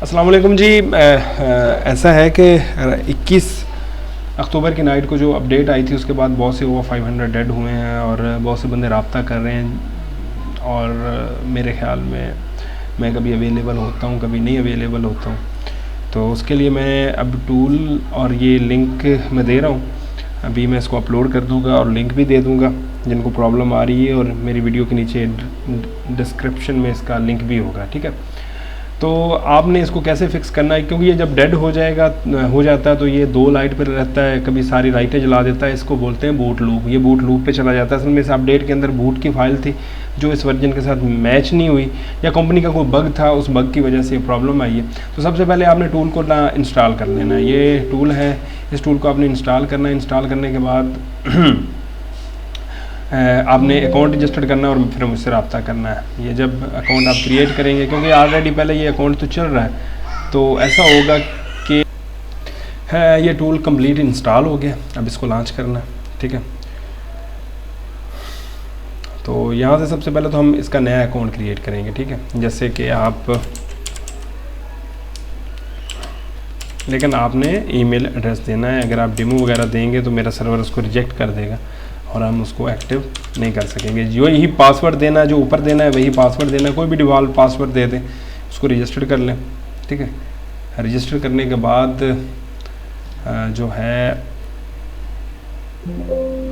अस्सलाम वालेकुम जी। ऐसा है कि 21 अक्टूबर की नाइट को जो अपडेट आई थी उसके बाद बहुत से ओवर 500 डेड हुए हैं और बहुत से बंदे रब्ता कर रहे हैं और मेरे ख्याल में मैं कभी अवेलेबल होता हूँ कभी नहीं अवेलेबल होता हूँ, तो उसके लिए मैं अब टूल और ये लिंक मैं दे रहा हूँ। अभी मैं इसको अपलोड कर दूँगा और लिंक भी दे दूँगा जिनको प्रॉब्लम आ रही है, और मेरी वीडियो के नीचे डिस्क्रिप्शन में इसका लिंक भी होगा, ठीक है। तो आपने इसको कैसे फ़िक्स करना है, क्योंकि ये जब डेड हो जाता है तो ये 2 लाइट पर रहता है, कभी सारी लाइटें जला देता है। इसको बोलते हैं बूट लूप। ये बूट लूप पे चला जाता है। असल में इस अपडेट के अंदर बूट की फ़ाइल थी जो इस वर्जन के साथ मैच नहीं हुई, या कंपनी का कोई बग था, उस बग की वजह से ये प्रॉब्लम आई है। तो सबसे पहले आपने टूल को ना इंस्टॉल कर लेना है। ये टूल है, इस टूल को आपने इंस्टॉल करना है। इंस्टॉल करने के बाद आपने अकाउंट रजिस्टर करना है और फिर मुझसे रब्ता करना है। ये जब अकाउंट आप क्रिएट करेंगे, क्योंकि ऑलरेडी पहले ये अकाउंट तो चल रहा है, तो ऐसा होगा कि ये टूल कंप्लीट इंस्टॉल हो गया। अब इसको लॉन्च करना है, ठीक है। तो यहाँ से सबसे पहले तो हम इसका नया अकाउंट क्रिएट करेंगे, ठीक है। जैसे कि लेकिन आपने ईमेल एड्रेस देना है। अगर आप डेमो वगैरह देंगे तो मेरा सर्वर उसको रिजेक्ट कर देगा और हम उसको एक्टिव नहीं कर सकेंगे। जो यही पासवर्ड देना है, जो ऊपर देना है वही पासवर्ड देना है। कोई भी डिफ़ॉल्ट पासवर्ड दे दें, उसको रजिस्टर कर लें, ठीक है। रजिस्टर करने के बाद जो है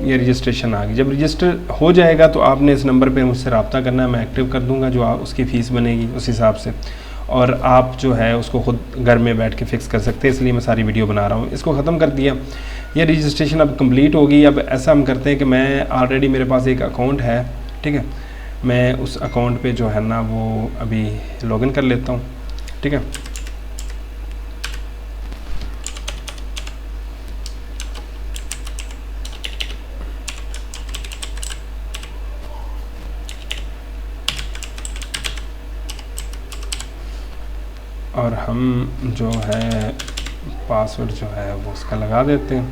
ये रजिस्ट्रेशन आ गई। जब रजिस्टर हो जाएगा तो आपने इस नंबर पे मुझसे रब्ता करना है, मैं एक्टिव कर दूंगा जो उसकी फ़ीस बनेगी उस हिसाब से, और आप जो है उसको ख़ुद घर में बैठ के फ़िक्स कर सकते हैं। इसलिए मैं सारी वीडियो बना रहा हूँ। इसको ख़त्म कर दिया, ये रजिस्ट्रेशन अब कंप्लीट होगी। अब ऐसा हम करते हैं कि मैं ऑलरेडी मेरे पास एक अकाउंट है, ठीक है। मैं उस अकाउंट पे जो है ना वो अभी लॉगिन कर लेता हूँ, ठीक है। और हम जो है पासवर्ड जो है वो उसका लगा देते हैं,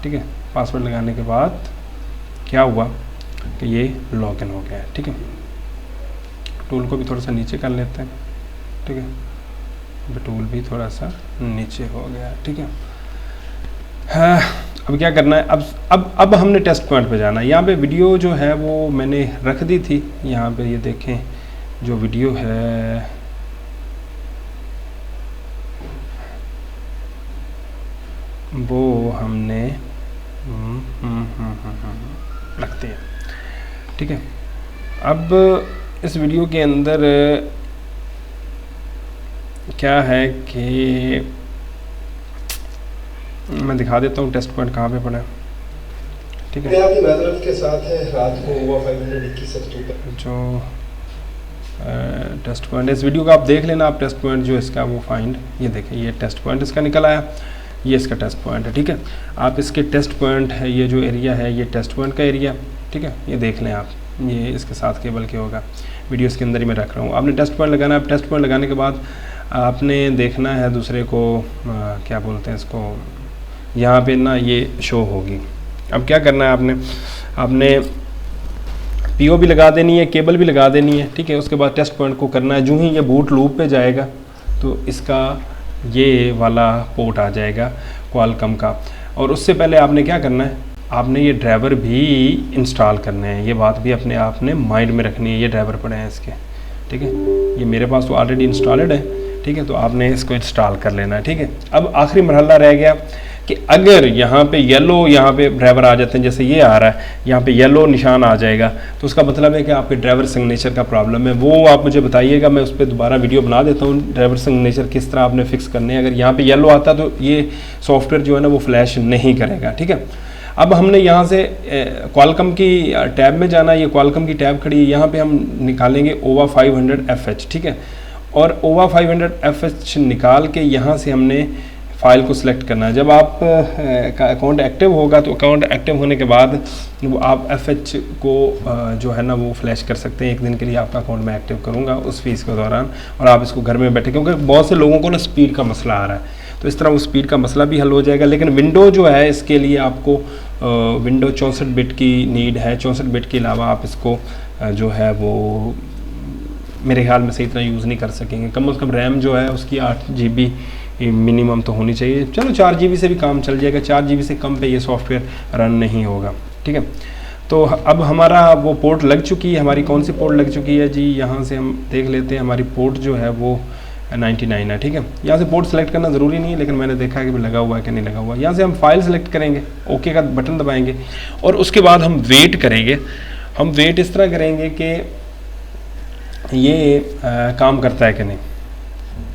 ठीक है। पासवर्ड लगाने के बाद क्या हुआ कि ये लॉगिन हो गया है, ठीक है। टूल को भी थोड़ा सा नीचे कर लेते हैं, ठीक है। टूल भी थोड़ा सा नीचे हो गया, ठीक है। हाँ, अब क्या करना है, अब हमने टेस्ट पॉइंट पे जाना है। यहाँ पे वीडियो जो है वो मैंने रख दी थी। यहाँ पे ये देखें जो वीडियो है वो हमने रखते हैं, ठीक है। अब इस वीडियो के अंदर क्या है कि मैं दिखा देता हूँ टेस्ट पॉइंट कहाँ पे पड़ा है, ठीक है। आपकी माजरत के साथ है रात को हुआ 521 अक्टूबर जो टेस्ट पॉइंट इस वीडियो का आप देख लेना। आप टेस्ट पॉइंट जो इसका वो फाइंड, ये देखें ये टेस्ट पॉइंट इसका निकल आया, ये इसका टेस्ट पॉइंट है, ठीक है। आप इसके टेस्ट पॉइंट है, ये जो एरिया है ये टेस्ट पॉइंट का एरिया, ठीक है। ये देख लें आप, ये इसके साथ केबल के होगा। वीडियो इसके अंदर ही मैं रख रहा हूँ। आपने टेस्ट पॉइंट लगाना है। टेस्ट पॉइंट लगाने के बाद आपने देखना है दूसरे को क्या बोलते हैं इसको, यहाँ पे ना ये शो होगी। अब क्या करना है, आपने पीओ भी लगा देनी है, केबल भी लगा देनी है, ठीक है। उसके बाद टेस्ट पॉइंट को करना है। जो ही ये बूट लूप पे जाएगा तो इसका ये वाला पोर्ट आ जाएगा क्वालकॉम का, और उससे पहले आपने क्या करना है, आपने ये ड्राइवर भी इंस्टॉल करने हैं। ये बात भी अपने आपने माइंड में रखनी है। ये ड्राइवर पड़े हैं इसके, ठीक है। ये मेरे पास तो ऑलरेडी इंस्टॉल्ड है, ठीक है। तो आपने इसको इंस्टॉल कर लेना है, ठीक है। अब आखिरी मरहला रह गया कि अगर यहाँ पे येलो यहाँ पे ड्राइवर आ जाते हैं, जैसे ये आ रहा है, यहाँ पे येलो निशान आ जाएगा, तो उसका मतलब है कि आपके ड्राइवर सिग्नेचर का प्रॉब्लम है। वो आप मुझे बताइएगा, मैं उस पर दोबारा वीडियो बना देता हूँ ड्राइवर सिग्नेचर किस तरह आपने फिक्स करने हैं। अगर यहाँ पे येलो आता तो ये सॉफ्टवेयर जो है ना वो फ्लैश नहीं करेगा, ठीक है। अब हमने यहाँ से क्वालकॉम की टैब में जाना है। ये क्वालकॉम की टैब खड़ी है, यहाँ पे हम निकालेंगे OVA 500FH, ठीक है। और OVA 500FH निकाल के यहाँ से हमने फ़ाइल को सिलेक्ट करना है। जब आप का अकाउंट एक्टिव होगा तो अकाउंट एक्टिव होने के बाद वो आप FH को जो है ना वो फ्लैश कर सकते हैं। 1 दिन के लिए आपका अकाउंट मैं एक्टिव करूँगा उस फीस के दौरान, और आप इसको घर में बैठे, क्योंकि बहुत से लोगों को ना स्पीड का मसला आ रहा है, तो इस तरह वो स्पीड का मसला भी हल हो जाएगा। लेकिन विंडो जो है इसके लिए आपको विंडो 64 बिट की नीड है। 64 बिट के अलावा आप इसको जो है वो मेरे ख्याल में सही तरह यूज़ नहीं कर सकेंगे। कम से कम रैम जो है उसकी 8 GB मिनिमम तो होनी चाहिए। चलो 4 GB से भी काम चल जाएगा, 4 GB से कम पे ये सॉफ्टवेयर रन नहीं होगा, ठीक है। तो अब हमारा वो पोर्ट लग चुकी है, हमारी कौन सी पोर्ट लग चुकी है जी, यहाँ से हम देख लेते हैं। हमारी पोर्ट जो है वो 99 है, ठीक है। यहाँ से पोर्ट सेलेक्ट करना ज़रूरी नहीं है, लेकिन मैंने देखा है कि लगा हुआ है कि नहीं लगा हुआ। यहाँ से हम फाइल सेलेक्ट करेंगे, ओके का बटन दबाएंगे और उसके बाद हम वेट करेंगे। हम वेट इस तरह करेंगे कि ये काम करता है कि नहीं,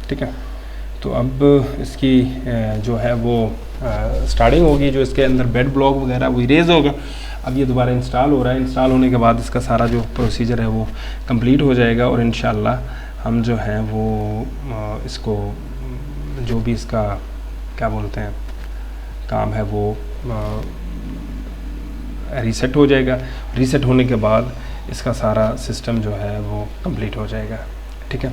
ठीक है। तो अब इसकी जो है वो स्टार्टिंग होगी, जो इसके अंदर बेड ब्लॉक वगैरह वो इरेज होगा। अब ये दोबारा इंस्टॉल हो रहा है। इंस्टॉल होने के बाद इसका सारा जो प्रोसीजर है वो कंप्लीट हो जाएगा और इंशाल्लाह हम जो है वो इसको जो भी इसका क्या बोलते हैं काम है वो रीसेट हो जाएगा। रीसेट होने के बाद इसका सारा सिस्टम जो है वो कंप्लीट हो जाएगा, ठीक है।